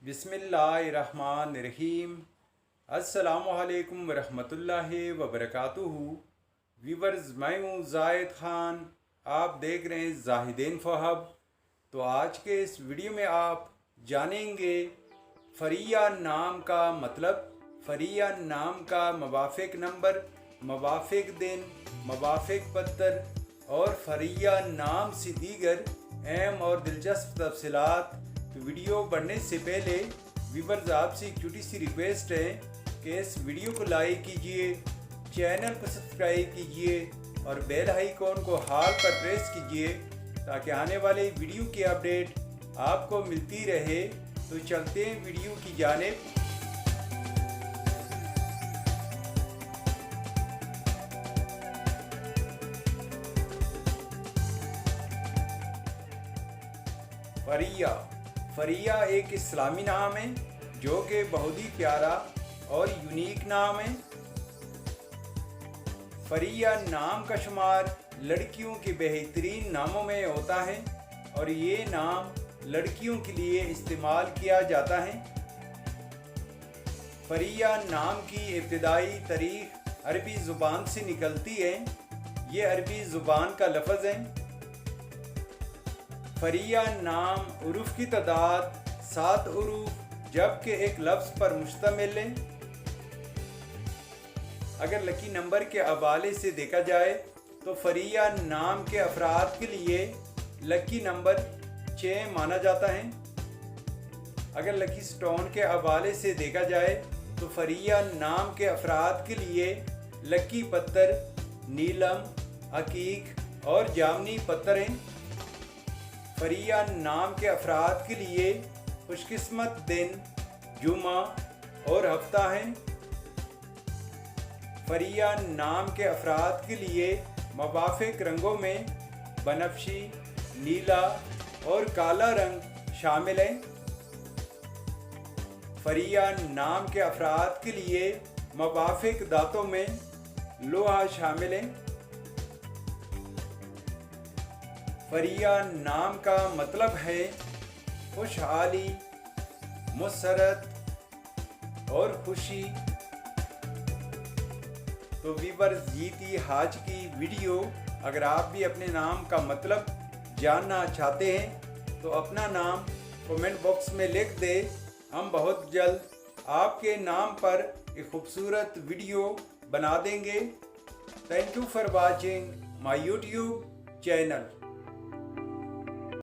बिस्मिल्लाहिर्रहमानिर्रहीम। अस्सलामुअलैकुम वरहमतुल्लाहि वबरकातुहू। व्यूवर्स, मैं हूँ जाहिद ख़ान, आप देख रहे हैं जाहिदीन फ़हब। तो आज के इस वीडियो में आप जानेंगे फ़रिया नाम का मतलब, फ़रिया नाम का मवाफ़िक नंबर, मवाफ़िक दिन, मवाफ़िक पत्तर और फ़रिया नाम से दीगर अहम और दिलचस्प तफसीलात। तो वीडियो बढ़ने से पहले व्यूवर्स, आपसे एक छोटी सी रिक्वेस्ट है कि इस वीडियो को लाइक कीजिए, चैनल को सब्सक्राइब कीजिए और बेल आइकॉन को हाल पर प्रेस कीजिए ताकि आने वाले वीडियो की अपडेट आपको मिलती रहे। तो चलते हैं वीडियो की जानिब। फ़रिया एक इस्लामी नाम है जो कि बहुत ही प्यारा और यूनिक नाम है। फ़रिया नाम का शुमार लड़कियों के बेहतरीन नामों में होता है और ये नाम लड़कियों के लिए इस्तेमाल किया जाता है। फ़रिया नाम की इब्तिदाई तारीख़ अरबी ज़ुबान से निकलती है। ये अरबी ज़ुबान का लफ्ज़ है। फ़रिया नाम उरूफ़ की तादाद 7 उरूफ़ जबकि एक लफ्ज़ पर मुश्तमिल है। अगर लकी नंबर के हवाले से देखा जाए तो फ़रिया नाम के अफराद के लिए लकी नंबर 6 माना जाता है। अगर लकी स्टोन के हवाले से देखा जाए तो फ़रिया नाम के अफराद के लिए लकी पत्थर नीलम, अकीक और जामनी पत्थर हैं। फ़रिया नाम के अफराद के लिए खुशकिस्मत दिन जुमा और हफ्ता है। फ़रिया नाम के अफराद के लिए मवाफ़िक रंगों में बनफशी, नीला और काला रंग शामिल हैं। फ़रिया नाम के अफराद के लिए मवाफ़िक दांतों में लोहा शामिल है। फ़रिया नाम का मतलब है खुशहाली, मुसरत और खुशी। तो व्यूअर्स, ये थी आज की वीडियो। अगर आप भी अपने नाम का मतलब जानना चाहते हैं तो अपना नाम कमेंट बॉक्स में लिख दें। हम बहुत जल्द आपके नाम पर एक खूबसूरत वीडियो बना देंगे। Thank you for watching my YouTube channel.